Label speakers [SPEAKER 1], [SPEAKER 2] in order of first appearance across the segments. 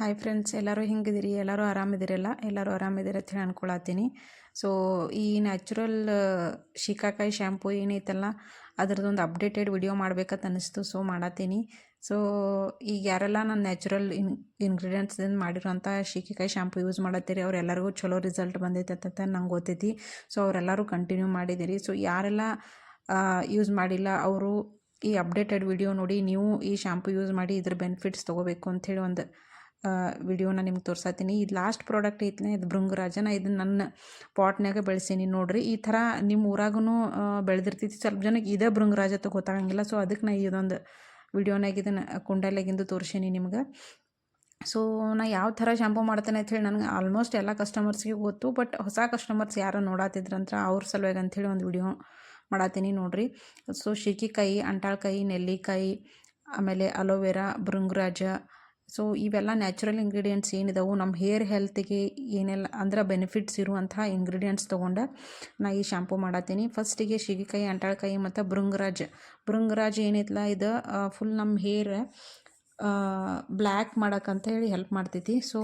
[SPEAKER 1] Hi friends, ಎಲ್ಲರೂ ಹೆಂಗಿದ್ದೀರಿ? ಎಲ್ಲರೂ ಆರಾಮಿದ್ದೀರಲ್ಲ? ಎಲ್ಲರೂ ಆರಾಮಿದ್ದೀರಿ ಅಂತ ಹೇಳಿ ಅನ್ಕೊಳತ್ತೀನಿ. ಸೊ ಈ ನ್ಯಾಚುರಲ್ ಶಿಕಾಕಾಯಿ ಶ್ಯಾಂಪು ಏನೈತಲ್ಲ, ಅದ್ರದ್ದೊಂದು ಅಪ್ಡೇಟೆಡ್ ವಿಡಿಯೋ ಮಾಡ್ಬೇಕಂತ ಅನ್ನಿಸ್ತು. ಸೊ ಮಾಡತ್ತೀನಿ. ಸೊ ಈಗ ಯಾರೆಲ್ಲ ನಾನು ನ್ಯಾಚುರಲ್ ಇಂಗ್ರೀಡಿಯೆಂಟ್ಸ್ದಿಂದ ಮಾಡಿರೋಂಥ ಶಿಕಾಕಾಯಿ ಶ್ಯಾಂಪು ಯೂಸ್ ಮಾಡತ್ತೀರಿ, ಅವರೆಲ್ಲರಿಗೂ ಚಲೋ ರಿಸಲ್ಟ್ ಬಂದೈತೆ ಅಂತ ನಂಗೆ ಗೊತ್ತೈತಿ. ಸೊ ಅವರೆಲ್ಲರೂ ಕಂಟಿನ್ಯೂ ಮಾಡಿದ್ದೀರಿ. ಸೊ ಯಾರೆಲ್ಲ ಯೂಸ್ ಮಾಡಿಲ್ಲ ಅವರು ಈ ಅಪ್ಡೇಟೆಡ್ ವಿಡಿಯೋ ನೋಡಿ ನೀವು ಈ ಶ್ಯಾಂಪು ಯೂಸ್ ಮಾಡಿ ಇದ್ರ ಬೆನಿಫಿಟ್ಸ್ ತೊಗೋಬೇಕು ಅಂಥೇಳಿ ಒಂದು ವಿಡಿಯೋನ ನಿಮ್ಗೆ ತೋರ್ಸತ್ತೀನಿ. ಇದು ಲಾಸ್ಟ್ ಪ್ರಾಡಕ್ಟ್ ಐತನೇ, ಇದು ಭೃಂಗರಾಜನ. ಇದನ್ನು ನನ್ನ ಪಾಟ್ನಾಗ ಬೆಳೆಸೀನಿ ನೋಡಿರಿ. ಈ ಥರ ನಿಮ್ಮ ಊರಾಗೂ ಬೆಳೆದಿರ್ತೈತಿ. ಸ್ವಲ್ಪ ಜನಕ್ಕೆ ಇದೇ ಭೃಂಗರಾಜ ಅಂತ ಗೊತ್ತಾಗಂಗಿಲ್ಲ. ಸೊ ಅದಕ್ಕೆ ನಾ ಇದೊಂದು ವಿಡಿಯೋನಾಗ ಇದನ್ನು ಕುಂಡಲಾಗಿಂದು ತೋರಿಸೀನಿ ನಿಮ್ಗೆ. ಸೊ ನಾ ಯಾವ ಥರ ಶ್ಯಾಂಪು ಮಾಡ್ತೇನೆ ಅಂಥೇಳಿ ನನಗೆ ಆಲ್ಮೋಸ್ಟ್ ಎಲ್ಲ ಕಸ್ಟಮರ್ಸ್ಗೆ ಗೊತ್ತು. ಬಟ್ ಹೊಸ ಕಸ್ಟಮರ್ಸ್ ಯಾರು ನೋಡತ್ತಿದ್ರಂತ ಅವ್ರ ಸಲುವಾಗಿ ಅಂಥೇಳಿ ಒಂದು ವಿಡಿಯೋ ಮಾಡತ್ತೀನಿ ನೋಡಿರಿ. ಸೊ ಶಿಕಿಕಾಯಿ, ಅಂಟಾಳ್ಕಾಯಿ, ನೆಲ್ಲಿಕಾಯಿ, ಆಮೇಲೆ ಅಲೋವೆರಾ, ಭೃಂಗರಾಜ. ಸೊ ಇವೆಲ್ಲ ನ್ಯಾಚುರಲ್ ಇಂಗ್ರೀಡಿಯೆಂಟ್ಸ್ ಏನಿದಾವೆ ನಮ್ಮ ಹೇರ್ ಹೆಲ್ತಿಗೆ ಏನೆಲ್ಲ ಅಂದ್ರೆ ಬೆನಿಫಿಟ್ಸ್ ಇರುವಂಥ ಇಂಗ್ರೀಡಿಯೆಂಟ್ಸ್ ತೊಗೊಂಡು ನಾ ಈ ಶ್ಯಾಂಪು ಮಾಡತ್ತೀನಿ. ಫಸ್ಟಿಗೆ ಶಿಗಿಕಾಯಿ, ಅಂಟಾಳ್ಕಾಯಿ ಮತ್ತು ಭೃಂಗರಾಜ ಏನೈತಲ್ಲ, ಇದು ಫುಲ್ ನಮ್ಮ ಹೇರ್ ಬ್ಲ್ಯಾಕ್ ಮಾಡೋಕ್ಕಂತ ಹೇಳಿ ಹೆಲ್ಪ್ ಮಾಡ್ತೈತಿ. ಸೊ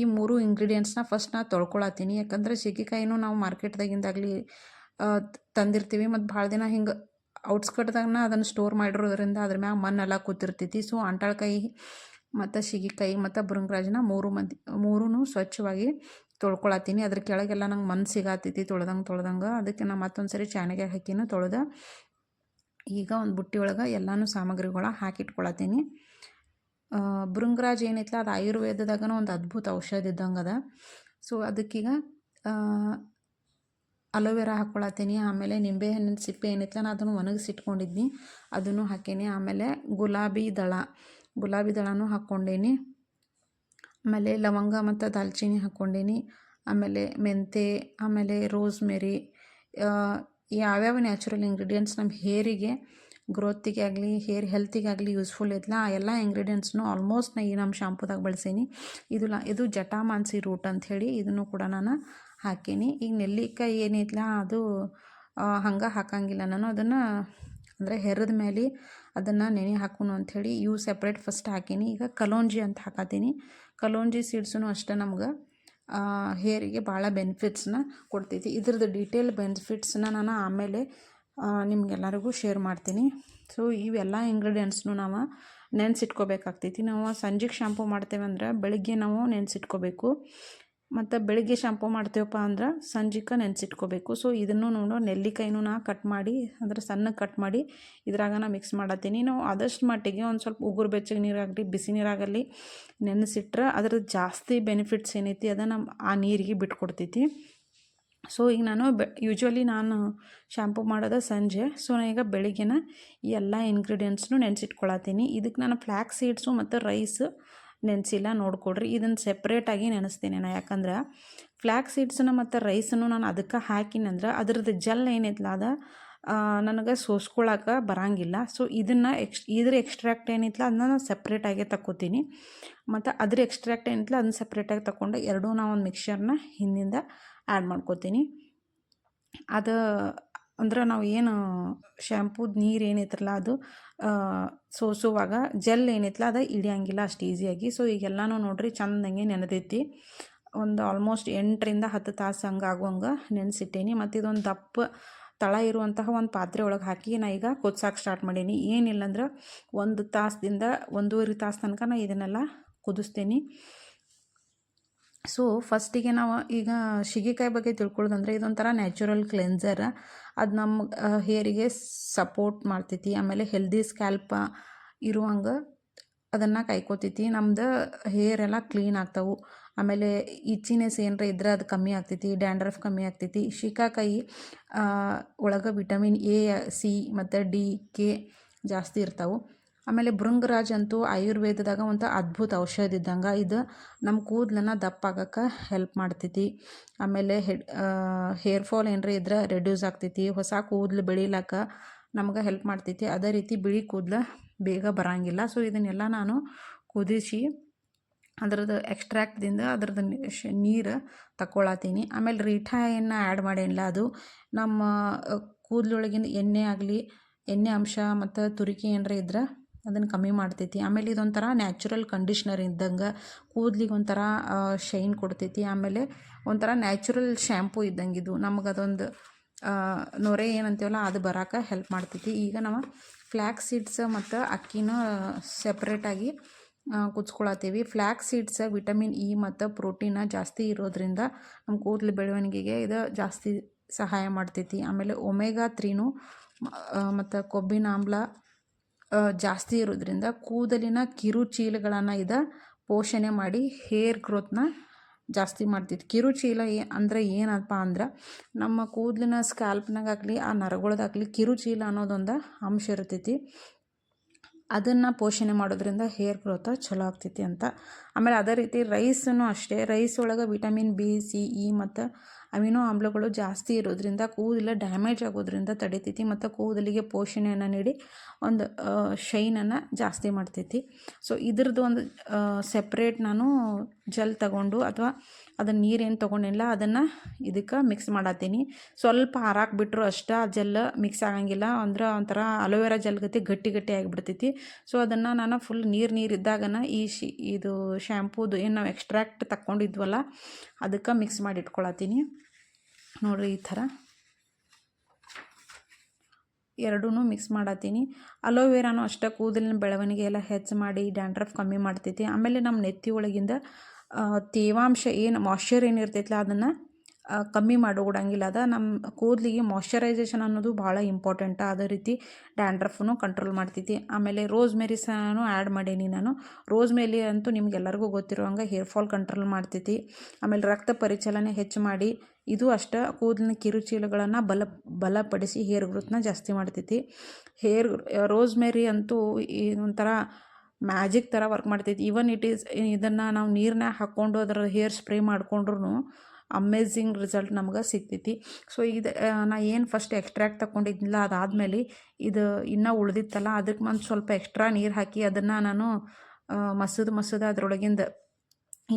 [SPEAKER 1] ಈ ಮೂರು ಇಂಗ್ರೀಡಿಯೆಂಟ್ಸ್ನ ಫಸ್ಟ್ ನಾ ತೊಳ್ಕೊಳತ್ತೀನಿ. ಯಾಕಂದರೆ ಶಿಗಿಕಾಯಿನೂ ನಾವು ಮಾರ್ಕೆಟ್ದಾಗಿಂದಾಗಲಿ ತಂದಿರ್ತೀವಿ, ಮತ್ತು ಭಾಳ ದಿನ ಹಿಂಗೆ ಔಟ್ಸ್ಕಟ್ದಾಗನ ಅದನ್ನು ಸ್ಟೋರ್ ಮಾಡಿರೋದ್ರಿಂದ ಅದ್ರ ಮ್ಯಾಗ ಮಣ್ಣೆಲ್ಲ ಕೂತಿರ್ತೈತಿ. ಸೊ ಅಂಟಾಳ್ಕಾಯಿ ಮತ್ತು ಶಿಗಿಕಾಯಿ ಮತ್ತು ಭೃಂಗರಾಜನ ಮೂರೂ ಸ್ವಚ್ಛವಾಗಿ ತೊಳ್ಕೊಳತ್ತೀನಿ. ಅದ್ರ ಕೆಳಗೆಲ್ಲ ನಂಗೆ ಮಣ್ಣು ಸಿಗತ್ತೈತಿ ತೊಳ್ದಂಗೆ. ಅದಕ್ಕೆ ನಾನು ಮತ್ತೊಂದು ಸರಿ ಚಾಣಿಗೆ ಹಾಕಿನೂ ತೊಳೆದ ಈಗ ಒಂದು ಬುಟ್ಟಿ ಒಳಗೆ ಎಲ್ಲನೂ ಸಾಮಗ್ರಿಗಳ ಹಾಕಿಟ್ಕೊಳತ್ತೀನಿ. ಭೃಂಗರಾಜ ಏನೈತಲ್ಲ, ಅದು ಆಯುರ್ವೇದದಾಗನೂ ಒಂದು ಅದ್ಭುತ ಔಷಧ ಇದ್ದಂಗೆ ಅದ. ಸೊ ಅದಕ್ಕೀಗ ಅಲೋವೆರಾ ಹಾಕ್ಕೊಳತ್ತೀನಿ. ಆಮೇಲೆ ನಿಂಬೆಹಣ್ಣಿನ ಸಿಪ್ಪೆ ಏನೈತಲ್ಲ, ನಾನು ಅದನ್ನು ಒಣಗಿಸಿಟ್ಕೊಂಡಿದ್ನಿ, ಅದನ್ನು ಹಾಕೀನಿ. ಆಮೇಲೆ ಗುಲಾಬಿ ದಳನೂ ಹಾಕ್ಕೊಂಡೇನಿ. ಆಮೇಲೆ ಲವಂಗ ಮತ್ತು ದಾಲ್ಚಿನ್ನಿ ಹಾಕ್ಕೊಂಡೇನಿ. ಆಮೇಲೆ ಮೆಂತೆ, ಆಮೇಲೆ ರೋಸ್ಮೆರಿ. ಯಾವ್ಯಾವ ನ್ಯಾಚುರಲ್ ಇಂಗ್ರೀಡಿಯೆಂಟ್ಸ್ ನಮ್ಮ ಹೇರಿಗೆ ಗ್ರೋತಿಗೆ ಆಗಲಿ ಹೇರ್ ಹೆಲ್ತಿಗೆ ಆಗಲಿ ಯೂಸ್ಫುಲ್ ಐತಲ್ಲ, ಆ ಎಲ್ಲ ಇಂಗ್ರೀಡಿಯೆಂಟ್ಸ್ನು ಆಲ್ಮೋಸ್ಟ್ ನಾ ಈ ನಮ್ಮ ಶಾಂಪುದಾಗ ಬಳಸೀನಿ. ಇದು ಜಟಾಮಾಂಸಿ ರೂಟ್ ಅಂಥೇಳಿ ಇದನ್ನು ಕೂಡ ನಾನು ಹಾಕೀನಿ. ಈಗ ನೆಲ್ಲಿಕಾಯಿ ಏನೈತಲ್ಲ, ಅದು ಹಂಗೆ ಹಾಕಂಗಿಲ್ಲ ನಾನು. ಅದನ್ನು ಅಂದರೆ ಹೆರದ ಮೇಲೆ ಅದನ್ನು ನೆನೆ ಹಾಕೋಣ ಅಂಥೇಳಿ ಸೆಪ್ರೇಟ್ ಫಸ್ಟ್ ಹಾಕೀನಿ. ಈಗ ಕಲೋಂಜಿ ಅಂತ ಹಾಕತ್ತೀನಿ. ಕಲೋಂಜಿ ಸೀಡ್ಸೂ ಅಷ್ಟೇ ನಮ್ಗೆ ಹೇರಿಗೆ ಭಾಳ ಬೆನಿಫಿಟ್ಸ್ನ ಕೊಡ್ತೈತಿ. ಇದ್ರದ್ದು ಡೀಟೇಲ್ ಬೆನಿಫಿಟ್ಸ್ನ ನಾನು ಆಮೇಲೆ ನಿಮ್ಗೆಲ್ಲರಿಗೂ ಶೇರ್ ಮಾಡ್ತೀನಿ. ಸೊ ಇವೆಲ್ಲ ಇಂಗ್ರೀಡಿಯೆಂಟ್ಸ್ನು ನಾವು ನೆನೆಸಿಟ್ಕೋಬೇಕಾಗ್ತೈತಿ. ನಾವು ಸಂಜೆಗೆ ಶಾಂಪು ಮಾಡ್ತೇವೆ ಅಂದ್ರೆ ಬೆಳಗ್ಗೆ ನಾವು ನೆನೆಸಿಟ್ಕೋಬೇಕು, ಮತ್ತು ಬೆಳಗ್ಗೆ ಶಾಂಪು ಮಾಡ್ತೇವಪ್ಪ ಅಂದ್ರೆ ಸಂಜೆಗೆ ನೆನೆಸಿಟ್ಕೋಬೇಕು. ಸೊ ಇದನ್ನು ನೆಲ್ಲಿಕಾಯಿನೂ ನಾ ಕಟ್ ಮಾಡಿ ಅಂದ್ರೆ ಸಣ್ಣಗೆ ಕಟ್ ಮಾಡಿ ಇದ್ರಾಗ ನಾ ಮಿಕ್ಸ್ ಮಾಡತ್ತೀನಿ. ನಾವು ಆದಷ್ಟು ಮಟ್ಟಿಗೆ ಒಂದು ಸ್ವಲ್ಪ ಉಗುರು ಬೆಚ್ಚಗೆ ನೀರಾಗಲಿ ಬಿಸಿ ನೀರಾಗಲಿ ನೆನೆಸಿಟ್ರೆ ಅದ್ರದ್ದು ಜಾಸ್ತಿ ಬೆನಿಫಿಟ್ಸ್ ಏನೈತಿ ಅದನ್ನು ಆ ನೀರಿಗೆ ಬಿಟ್ಕೊಡ್ತೈತಿ. ಸೊ ಈಗ ನಾನು ಯೂಶ್ವಲಿ ನಾನು ಶಾಂಪು ಮಾಡೋದು ಸಂಜೆ. ಸೊ ನಾನು ಈಗ ಬೆಳಿಗ್ಗೆನ ಈ ಎಲ್ಲ ಇಂಗ್ರೀಡಿಯೆಂಟ್ಸ್ನು ನೆನೆಸಿಟ್ಕೊಳತ್ತೀನಿ. ಇದಕ್ಕೆ ನಾನು ಫ್ಲ್ಯಾಕ್ಸ್ ಸೀಡ್ಸು ಮತ್ತು ರೈಸ್ ನೆನೆಸಿಲ್ಲ, ನೋಡ್ಕೊಡ್ರಿ. ಇದನ್ನು ಸೆಪ್ರೇಟಾಗಿ ನೆನೆಸ್ತೀನಿ ನಾನು. ಯಾಕಂದ್ರೆ ಫ್ಲ್ಯಾಕ್ಸ್ ಸೀಡ್ಸನ್ನು ಮತ್ತು ರೈಸನ್ನು ನಾನು ಅದಕ್ಕೆ ಹಾಕಿನಂದ್ರೆ ಅದ್ರದ್ದು ಜೆಲ್ ಏನೈತಲ್ಲ ಅದು ನನಗೆ ಸೋಸ್ಕೊಳಕ್ಕೆ ಬರೋಂಗಿಲ್ಲ. ಸೊ ಇದ್ರ ಎಕ್ಸ್ಟ್ರಾಕ್ಟ್ ಏನೈತಲ್ಲ ಅದನ್ನ ನಾನು ಸಪ್ರೇಟಾಗಿ ತಗೋತೀನಿ, ಮತ್ತು ಅದ್ರ ಎಕ್ಸ್ಟ್ರಾಕ್ಟ್ ಏನೈತಲ್ಲ ಅದನ್ನ ಸಪ್ರೇಟಾಗಿ ತಗೊಂಡು ಎರಡೂ ನಾವು ಒಂದು ಮಿಕ್ಸ್ಚರ್ನ ಹಿಂದಿಂದ ಆ್ಯಡ್ ಮಾಡ್ಕೋತೀನಿ. ಅದು ಅಂದ್ರೆ ನಾವು ಏನು ಶ್ಯಾಂಪೂದ ನೀರು ಏನೈತ್ರಲ್ಲ ಅದು ಸೋಸುವಾಗ ಜೆಲ್ ಏನೈತಲ್ಲ ಅದು ಹಿಡಿಯಂಗಿಲ್ಲ ಅಷ್ಟು ಈಸಿಯಾಗಿ. ಸೊ ಈಗೆಲ್ಲನೂ ನೋಡಿರಿ ಚೆಂದಂಗೆ ನೆನೆದೈತಿ. ಒಂದು ಆಲ್ಮೋಸ್ಟ್ 8ರಿಂದ 10 ತಾಸು ಹಂಗೆ ಆಗುವಂಗೆ ನೆನೆಸಿಟ್ಟೇನಿ. ಮತ್ತು ಇದೊಂದು ದಪ್ಪ ತಳ ಇರುವಂತಹ ಒಂದು ಪಾತ್ರೆ ಒಳಗೆ ಹಾಕಿ ನಾ ಈಗ ಕುದಿಸೋಕೆ ಸ್ಟಾರ್ಟ್ ಮಾಡೀನಿ. ಏನಿಲ್ಲಂದ್ರೆ 1 ತಾಸದಿಂದ 1.5 ತಾಸು ತನಕ ನಾ ಇದನ್ನೆಲ್ಲ ಕುದಿಸ್ತೀನಿ. ಸೊ ಫಸ್ಟಿಗೆ ನಾವು ಈಗ ಶಿಗಿಕಾಯಿ ಬಗ್ಗೆ ತಿಳ್ಕೊಳ್ಳೋದಂದ್ರೆ ಇದೊಂಥರ ನ್ಯಾಚುರಲ್ ಕ್ಲೆನ್ಸರ್. ಅದು ನಮ್ಮ ಹೇರಿಗೆ ಸಪೋರ್ಟ್ ಮಾಡ್ತೈತಿ. ಆಮೇಲೆ ಹೆಲ್ದಿ ಸ್ಕ್ಯಾಲ್ಪ ಇರುವಂಗೆ ಅದನ್ನು ಕಾಯ್ಕೋತೈತಿ. ನಮ್ದು ಹೇರ್ ಎಲ್ಲ ಕ್ಲೀನ್ ಆಗ್ತಾವೆ. ಆಮೇಲೆ ಇಚ್ಚಿನೆಸ್ ಏನರ ಇದ್ರೆ ಅದು ಕಮ್ಮಿ ಆಗ್ತೈತಿ, ಡ್ಯಾಂಡ್ರಫ್ ಕಮ್ಮಿ ಆಗ್ತೈತಿ. ಶಿಕಾಕಾಯಿ ಒಳಗೆ ವಿಟಮಿನ್ ಎ, ಸಿ ಮತ್ತು ಡಿ, ಕೆ ಜಾಸ್ತಿ ಇರ್ತಾವೆ. ಆಮೇಲೆ ಭೃಂಗರಾಜ್ ಅಂತೂ ಆಯುರ್ವೇದದಾಗ ಒಂದು ಅದ್ಭುತ ಔಷಧ ಇದ್ದಂಗೆ. ಇದು ನಮ್ಮ ಕೂದಲನ್ನು ದಪ್ಪಾಗಕ್ಕೆ ಹೆಲ್ಪ್ ಮಾಡ್ತೈತಿ. ಆಮೇಲೆ ಹೇರ್ ಫಾಲ್ ಏನರ ಇದ್ರೆ ರೆಡ್ಯೂಸ್ ಆಗ್ತೈತಿ. ಹೊಸ ಕೂದಲು ಬೆಳಿಲಕ್ಕ ನಮ್ಗೆ ಹೆಲ್ಪ್ ಮಾಡ್ತೈತಿ. ಅದೇ ರೀತಿ ಬಿಳಿ ಕೂದಲು ಬೇಗ ಬರೋಂಗಿಲ್ಲ. ಸೊ ಇದನ್ನೆಲ್ಲ ನಾನು ಕುದಿಸಿ ಅದ್ರದ್ದು ಎಕ್ಸ್ಟ್ರಾಕ್ಟ್ದಿಂದ ಅದ್ರದ್ದು ನೀರು ತಗೊಳತ್ತೀನಿ. ಆಮೇಲೆ ರೀಠಾಯನ್ನು ಆ್ಯಡ್ ಮಾಡೇನಿಲ್ಲ. ಅದು ನಮ್ಮ ಕೂದಲೊಳಗಿನ ಎಣ್ಣೆ ಆಗಲಿ ಎಣ್ಣೆ ಅಂಶ ಮತ್ತು ತುರಿಕೆ ಏನರ ಇದ್ರೆ ಅದನ್ನು ಕಮ್ಮಿ ಮಾಡ್ತೈತಿ. ಆಮೇಲೆ ಇದೊಂಥರ ನ್ಯಾಚುರಲ್ ಕಂಡೀಷ್ನರ್ ಇದ್ದಂಗೆ ಕೂದಲಿಗೆ ಒಂಥರ ಶೈನ್ ಕೊಡ್ತೈತಿ. ಆಮೇಲೆ ಒಂಥರ ನ್ಯಾಚುರಲ್ ಶ್ಯಾಂಪೂ ಇದ್ದಂಗೆ ಇದು ನಮಗೆ ಅದೊಂದು ನೊರೆ ಏನಂತೀವಲ್ಲ ಅದು ಬರೋಕೆ ಹೆಲ್ಪ್ ಮಾಡ್ತೈತಿ. ಈಗ ನಾವು ಫ್ಲ್ಯಾಕ್ಸ್ ಸೀಡ್ಸ್ ಮತ್ತು ಅಕ್ಕಿನ ಸೆಪ್ರೇಟಾಗಿ ಕುದಿಸ್ಕೊಳತ್ತೀವಿ. ಫ್ಲ್ಯಾಕ್ಸ್ ಸೀಡ್ಸ್ ವಿಟಮಿನ್ ಇ ಮತ್ತು ಪ್ರೋಟೀನ ಜಾಸ್ತಿ ಇರೋದ್ರಿಂದ ನಮ್ಮ ಕೂದಲು ಬೆಳವಣಿಗೆಗೆ ಇದು ಜಾಸ್ತಿ ಸಹಾಯ ಮಾಡ್ತೈತಿ. ಆಮೇಲೆ ಒಮೆಗಾ 3 ಮತ್ತು ಕೊಬ್ಬಿನ ಆಮ್ಲ ಜಾಸ್ತಿ ಇರೋದ್ರಿಂದ ಕೂದಲಿನ ಕಿರುಚೀಲಗಳನ್ನು ಇದು ಪೋಷಣೆ ಮಾಡಿ ಹೇರ್ ಗ್ರೋತ್ನ ಜಾಸ್ತಿ ಮಾಡ್ತೈತಿ. ಕಿರುಚೀಲ ಅಂದರೆ ಏನಪ್ಪ ಅಂದ್ರೆ ನಮ್ಮ ಕೂದಲಿನ ಸ್ಕ್ಯಾಲ್ಪ್ನಾಗಾಗಲಿ ಆ ನರಗಳದಾಗಲಿ ಕಿರುಚೀಲ ಅನ್ನೋದೊಂದು ಅಂಶ ಇರ್ತೈತಿ. ಅದನ್ನು ಪೋಷಣೆ ಮಾಡೋದ್ರಿಂದ ಹೇರ್ ಗ್ರೋತ್ ಚಲೋ ಆಗ್ತೈತಿ ಅಂತ. ಆಮೇಲೆ ಅದೇ ರೀತಿ ರೈಸನ್ನು ಅಷ್ಟೇ, ರೈಸ್ ಒಳಗೆ ವಿಟಮಿನ್ ಬಿ, ಸಿ, ಇ ಮತ್ತು ಅಮಿನೋ ಆಮ್ಲಗಳು ಜಾಸ್ತಿ ಇರೋದ್ರಿಂದ ಕೂದಲು ಡ್ಯಾಮೇಜ್ ಆಗೋದ್ರಿಂದ ತಡಿತೈತಿ ಮತ್ತು ಕೂದಲಿಗೆ ಪೋಷಣೆಯನ್ನು ನೀಡಿ ಒಂದು ಶೈನನ್ನು ಜಾಸ್ತಿ ಮಾಡ್ತೈತಿ. ಸೊ ಇದ್ರದ್ದು ಒಂದು ಸೆಪ್ರೇಟ್ ನಾನು ಜೆಲ್ ತಗೊಂಡು ಅಥವಾ ಅದನ್ನು ನೀರೇನು ತೊಗೊಂಡಿಲ್ಲ ಅದನ್ನು ಇದಕ್ಕೆ ಮಿಕ್ಸ್ ಮಾಡತ್ತೀನಿ. ಸ್ವಲ್ಪ ಹಾರಾಕ್ಬಿಟ್ರು ಅಷ್ಟೇ, ಆ ಜೆಲ್ ಮಿಕ್ಸ್ ಆಗಂಗಿಲ್ಲ. ಅಂದ್ರೆ ಒಂಥರ ಅಲೋವೆರಾ ಜೆಲ್ ಗತಿ ಗಟ್ಟಿ ಗಟ್ಟಿ ಆಗಿಬಿಡ್ತೈತಿ. ಸೊ ಅದನ್ನು ನಾನು ಫುಲ್ ನೀರು ಇದ್ದಾಗನ ಇದು ಶ್ಯಾಂಪೂದು ಏನು ನಾವು ಎಕ್ಸ್ಟ್ರಾಕ್ಟ್ ತಗೊಂಡಿದ್ವಲ್ಲ ಅದಕ್ಕೆ ಮಿಕ್ಸ್ ಮಾಡಿ ಇಟ್ಕೊಳತ್ತೀನಿ. ನೋಡಿರಿ ಈ ಥರ ಎರಡೂ ಮಿಕ್ಸ್ ಮಾಡತ್ತೀನಿ. ಅಲೋವೆರಾನು ಅಷ್ಟೇ ಕೂದಲಿನ ಬೆಳವಣಿಗೆ ಎಲ್ಲ ಹೆಚ್ಚು ಮಾಡಿ ಡ್ಯಾಂಡ್ರಫ್ ಕಮ್ಮಿ ಮಾಡ್ತೈತಿ. ಆಮೇಲೆ ನಮ್ಮ ನೆತ್ತಿ ಒಳಗಿಂದ ತೇವಾಂಶ ಏನು ಮಾಯ್ಶ್ಚರ್ ಏನಿರ್ತೈತಲ್ಲ ಅದನ್ನು ಕಮ್ಮಿ ಮಾಡಿಕೊಡಂಗಿಲ್ಲ. ಅದು ನಮ್ಮ ಕೂದಲಿಗೆ ಮಾಯ್ಶ್ಚರೈಸೇಷನ್ ಅನ್ನೋದು ಭಾಳ ಇಂಪಾರ್ಟೆಂಟ್. ಅದೇ ರೀತಿ ಡ್ಯಾಂಡ್ರಫನ್ನು ಕಂಟ್ರೋಲ್ ಮಾಡ್ತೈತಿ. ಆಮೇಲೆ ರೋಸ್ಮೆರಿಸನ್ನು ಆ್ಯಡ್ ಮಾಡೀನಿ ನಾನು. ರೋಸ್ಮೆರಿ ಅಂತೂ ನಿಮ್ಗೆಲ್ಲರಿಗೂ ಗೊತ್ತಿರುವಂಗೆ ಹೇರ್ ಫಾಲ್ ಕಂಟ್ರೋಲ್ ಮಾಡ್ತೈತಿ. ಆಮೇಲೆ ರಕ್ತ ಪರಿಚಲನೆ ಹೆಚ್ಚು ಮಾಡಿ ಇದು ಅಷ್ಟೇ ಕೂದಲಿನ ಕಿರುಚೀಲಗಳನ್ನು ಬಲಪಡಿಸಿ ಹೇರ್ ಗ್ರೋತ್ನ ಜಾಸ್ತಿ ಮಾಡ್ತೈತಿ. ರೋಸ್ಮೆರಿ ಅಂತೂ ಒಂಥರ ಮ್ಯಾಜಿಕ್ ಥರ ವರ್ಕ್ ಮಾಡ್ತೈತಿ. ಈವನ್ ಇದನ್ನು ನಾವು ನೀರನ್ನ ಹಾಕ್ಕೊಂಡು ಅದರ ಹೇರ್ ಸ್ಪ್ರೇ ಮಾಡ್ಕೊಂಡ್ರೂ ಅಮೇಝಿಂಗ್ ರಿಸಲ್ಟ್ ನಮ್ಗೆ ಸಿಗ್ತೈತಿ. ಸೊ ಇದು ನಾ ಏನು ಫಸ್ಟ್ ಎಕ್ಸ್ಟ್ರಾಕ್ಟ್ ತಗೊಂಡಿದ್ದಿಲ್ಲ ಅದಾದಮೇಲೆ ಇದು ಇನ್ನೂ ಉಳಿದಿತ್ತಲ್ಲ ಅದಕ್ಕೆ ಒಂದು ಸ್ವಲ್ಪ ಎಕ್ಸ್ಟ್ರಾ ನೀರು ಹಾಕಿ ಅದನ್ನು ನಾನು ಮಸೂದು ಅದರೊಳಗಿಂದ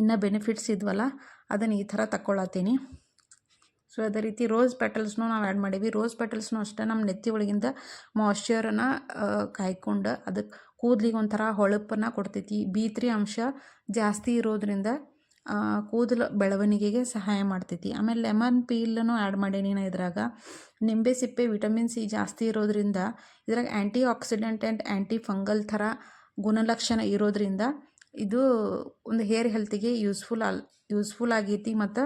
[SPEAKER 1] ಇನ್ನೂ ಬೆನಿಫಿಟ್ಸ್ ಇದ್ವಲ್ಲ ಅದನ್ನು ಈ ಥರ ತಗೊಳತ್ತೀನಿ. ಸೊ ಅದೇ ರೀತಿ ರೋಸ್ ಪೆಟಲ್ಸ್ನೂ ನಾವು ಆ್ಯಡ್ ಮಾಡೀವಿ. ರೋಸ್ ಪೆಟಲ್ಸ್ನೂ ಅಷ್ಟೇ ನಮ್ಮ ನೆತ್ತಿ ಒಳಗಿಂದ ಮಾಯ್ಶ್ಚರನ್ನು ಕಾಯ್ಕೊಂಡು ಅದಕ್ಕೆ ಕೂದಲಿಗೆ ಒಂಥರ ಹೊಳಪನ್ನು ಕೊಡ್ತೈತಿ. B3 ಅಂಶ ಜಾಸ್ತಿ ಇರೋದ್ರಿಂದ ಕೂದಲು ಬೆಳವಣಿಗೆಗೆ ಸಹಾಯ ಮಾಡ್ತೈತಿ. ಆಮೇಲೆ ಲೆಮನ್ ಪೀಲನ್ನು ಆ್ಯಡ್ ಮಾಡೀನಿ ನಾನು ಇದ್ರಾಗ. ನಿಂಬೆ ಸಿಪ್ಪೆ ವಿಟಮಿನ್ ಸಿ ಜಾಸ್ತಿ ಇರೋದ್ರಿಂದ ಇದ್ರಾಗ ಆ್ಯಂಟಿ ಆಕ್ಸಿಡೆಂಟ್ ಆ್ಯಂಡ್ ಆ್ಯಂಟಿ ಫಂಗಲ್ ಥರ ಗುಣಲಕ್ಷಣ ಇರೋದ್ರಿಂದ ಇದು ಒಂದು ಹೇರ್ ಹೆಲ್ತಿಗೆ ಯೂಸ್ಫುಲ್ ಆಗೈತಿ ಮತ್ತು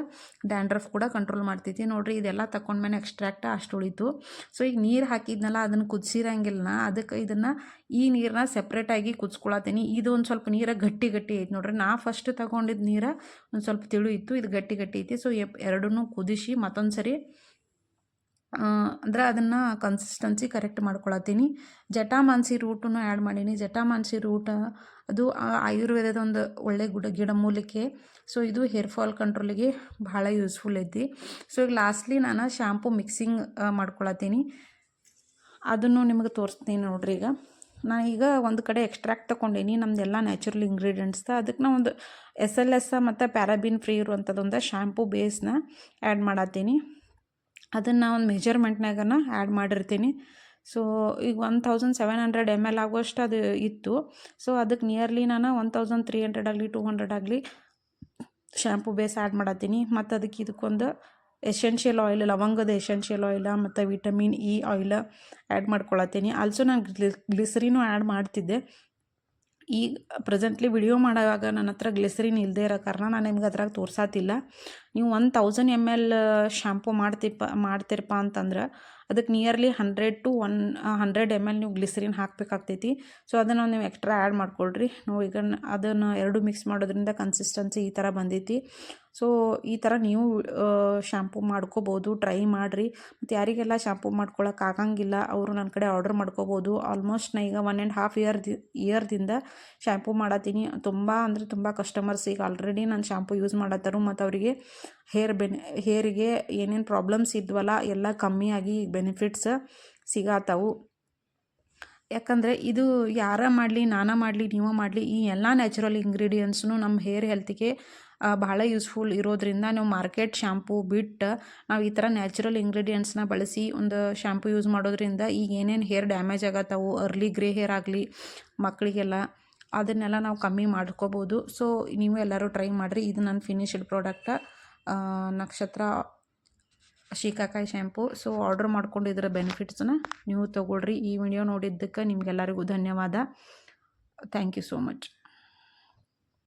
[SPEAKER 1] ಡ್ಯಾಂಡ್ರಫ್ ಕೂಡ ಕಂಟ್ರೋಲ್ ಮಾಡ್ತೈತಿ. ನೋಡಿರಿ ಇದೆಲ್ಲ ತಗೊಂಡ್ಮೇಲೆ ಎಕ್ಸ್ಟ್ರಾಕ್ಟ್ ಅಷ್ಟು ಉಳಿತು. ಸೊ ಈಗ ನೀರು ಹಾಕಿದ್ನಲ್ಲ ಅದನ್ನು ಕುದಿಸಿರಂಗಿಲ್ಲ, ಅದಕ್ಕೆ ಇದನ್ನು ಈ ನೀರನ್ನ ಸೆಪ್ರೇಟಾಗಿ ಕುದಿಸ್ಕೊಳತ್ತೀನಿ. ಇದು ಒಂದು ಸ್ವಲ್ಪ ನೀರು ಗಟ್ಟಿ ಐತಿ ನೋಡ್ರಿ. ನಾ ಫಸ್ಟ್ ತಗೊಂಡಿದ್ದು ನೀರು ಒಂದು ಸ್ವಲ್ಪ ತಿಳು ಇತ್ತು, ಇದು ಗಟ್ಟಿ ಐತಿ. ಸೊ ಎರಡನ್ನೂ ಕುದಿಸಿ ಮತ್ತೊಂದು ಸರಿ ಅಂದರೆ ಅದನ್ನು ಕನ್ಸಿಸ್ಟೆನ್ಸಿ ಕರೆಕ್ಟ್ ಮಾಡ್ಕೊಳತ್ತೀನಿ. ಜಟಾಮಾಂಸಿ ರೂಟನ್ನು ಆ್ಯಡ್ ಮಾಡೀನಿ. ಜಟಾಮಾಂಸಿ ರೂಟ್ ಅದು ಆಯುರ್ವೇದದ ಒಂದು ಒಳ್ಳೆ ಗಿಡಮೂಲಿಕೆ. ಸೊ ಇದು ಹೇರ್ ಫಾಲ್ ಕಂಟ್ರೋಲಿಗೆ ಭಾಳ ಯೂಸ್ಫುಲ್ ಐತಿ. ಸೊ ಈಗ ಲಾಸ್ಟ್ಲಿ ನಾನು ಶ್ಯಾಂಪು ಮಿಕ್ಸಿಂಗ್ ಮಾಡ್ಕೊಳತ್ತೀನಿ. ಅದನ್ನು ನಿಮಗೆ ತೋರಿಸ್ತೀನಿ ನೋಡ್ರಿ. ಈಗ ಒಂದು ಕಡೆ ಎಕ್ಸ್ಟ್ರಾಕ್ಟ್ ತೊಗೊಂಡೀನಿ ನಮ್ಮದೆಲ್ಲ ನ್ಯಾಚುರಲ್ ಇಂಗ್ರೀಡಿಯೆಂಟ್ಸ್. ಅದಕ್ಕೆ ನಾವು ಒಂದು SLS ಮತ್ತು ಪ್ಯಾರಾಬಿನ್ ಫ್ರೀ ಇರುವಂಥದ್ದೊಂದು ಶ್ಯಾಂಪು ಬೇಸ್ನ ಆ್ಯಡ್ ಮಾಡತ್ತೀನಿ. ಅದನ್ನು ಒಂದು ಮೆಜರ್ಮೆಂಟ್ನಾಗನ ಆ್ಯಡ್ ಮಾಡಿರ್ತೀನಿ. ಸೊ ಈಗ 1700 ml ಆಗುವಷ್ಟು ಅದು ಇತ್ತು. ಸೊ ಅದಕ್ಕೆ ನಿಯರ್ಲಿ ನಾನು 1300 ಆಗಲಿ 200 ಆಗಲಿ ಶ್ಯಾಂಪು ಬೇಸ್ ಆ್ಯಡ್ ಮಾಡತ್ತೀನಿ. ಮತ್ತು ಇದಕ್ಕೊಂದು ಎಸೆನ್ಷಿಯಲ್ ಆಯಿಲ್, ಲವಂಗದ ಎಸೆನ್ಷಿಯಲ್ ಆಯಿಲ ಮತ್ತು ವಿಟಮಿನ್ ಇ ಆಯಿಲ್ ಆ್ಯಡ್ ಮಾಡ್ಕೊಳತ್ತೀನಿ. ಆಲ್ಸೋ ನಾನು ಗ್ಲಿಸರಿನೂ ಆ್ಯಡ್ ಮಾಡ್ತಿದ್ದೆ. ಈಗ ಪ್ರೆಸೆಂಟ್ಲಿ ವಿಡಿಯೋ ಮಾಡುವಾಗ ನನ್ನ ಹತ್ರ ಗ್ಲಿಸರಿನ್ ಇಲ್ಲದೆ ಇರೋ ಕಾರಣ ನಾನು ನಿಮ್ಗೆ ಅದ್ರಾಗ ತೋರ್ಸಾತಿಲ್ಲ. ನೀವು 1000 ml ಶ್ಯಾಂಪು ಮಾಡ್ತಿರಪ್ಪ ಅಂತಂದ್ರೆ ಅದಕ್ಕೆ ನಿಯರ್ಲಿ 100 to 100 ml ನೀವು ಗ್ಲಿಸರಿನ್ ಹಾಕಬೇಕಾಗ್ತೈತಿ. ಸೊ ಅದನ್ನು ನೀವು ಎಕ್ಸ್ಟ್ರಾ ಆ್ಯಡ್ ಮಾಡ್ಕೊಳ್ರಿ. ಈಗ ಅದನ್ನು ಎರಡು ಮಿಕ್ಸ್ ಮಾಡೋದ್ರಿಂದ ಕನ್ಸಿಸ್ಟೆನ್ಸಿ ಈ ಥರ ಬಂದೈತಿ. ಸೊ ಈ ಥರ ನೀವು ಶ್ಯಾಂಪು ಮಾಡ್ಕೋಬೋದು, ಟ್ರೈ ಮಾಡಿರಿ. ಮತ್ತು ಯಾರಿಗೆಲ್ಲ ಶ್ಯಾಂಪು ಮಾಡ್ಕೊಳಕ್ಕೆ ಆಗಂಗಿಲ್ಲ ಅವರು ನನ್ನ ಕಡೆ ಆರ್ಡರ್ ಮಾಡ್ಕೋಬೋದು. ಆಲ್ಮೋಸ್ಟ್ ನಾ ಈಗ 1.5 ಇಯರ್ದಿಂದ ಶ್ಯಾಂಪು ಮಾಡತ್ತೀನಿ. ತುಂಬ ಕಸ್ಟಮರ್ಸ್ ಈಗ ಆಲ್ರೆಡಿ ನಾನು ಶ್ಯಾಂಪು ಯೂಸ್ ಮಾಡತ್ತಾರು ಮತ್ತು ಅವರಿಗೆ ಹೇರಿಗೆ ಏನೇನು ಪ್ರಾಬ್ಲಮ್ಸ್ ಇದ್ವಲ್ಲ ಎಲ್ಲ ಕಮ್ಮಿಯಾಗಿ ಬೆನಿಫಿಟ್ಸ್ ಸಿಗತ್ತವು. ಯಾಕಂದರೆ ಇದು ಯಾರ ಮಾಡಲಿ, ನಾನೇ ಮಾಡಲಿ, ನೀವು ಮಾಡಲಿ, ಈ ಎಲ್ಲ ನ್ಯಾಚುರಲ್ ಇಂಗ್ರೀಡಿಯೆಂಟ್ಸ್ನು ನಮ್ಮ ಹೇರ್ ಹೆಲ್ತಿಗೆ ಬಹಳ ಯೂಸ್ಫುಲ್ ಇರೋದ್ರಿಂದ ನೀವು ಮಾರ್ಕೆಟ್ ಶ್ಯಾಂಪೂ ಬಿಟ್ಟು ನಾವು ಈ ಥರ ನ್ಯಾಚುರಲ್ ಇಂಗ್ರೀಡಿಯೆಂಟ್ಸ್ನ ಬಳಸಿ ಒಂದು ಶ್ಯಾಂಪು ಯೂಸ್ ಮಾಡೋದ್ರಿಂದ ಈಗ ಏನೇನು ಹೇರ್ ಡ್ಯಾಮೇಜ್ ಆಗತ್ತವು ಅರ್ಲಿ ಗ್ರೇ ಹೇರ್ ಆಗಲಿ ಮಕ್ಕಳಿಗೆಲ್ಲ ಅದನ್ನೆಲ್ಲ ನಾವು ಕಮ್ಮಿ ಮಾಡ್ಕೋಬೋದು. ಸೊ ನೀವು ಎಲ್ಲರೂ ಟ್ರೈ ಮಾಡಿರಿ. ಇದು ನನ್ನ ಫಿನಿಶ್ಡ್ ಪ್ರಾಡಕ್ಟ ನಕ್ಷತ್ರ ಶೀಕಾಕಾಯಿ ಶ್ಯಾಂಪು. ಸೊ ಆರ್ಡ್ರ್ ಮಾಡ್ಕೊಂಡು ಇದರ ಬೆನಿಫಿಟ್ಸನ್ನ ನೀವು ತೊಗೊಳ್ರಿ. ಈ ವಿಡಿಯೋ ನೋಡಿದ್ದಕ್ಕೆ ನಿಮಗೆಲ್ಲರಿಗೂ ಧನ್ಯವಾದ. Thank you so much.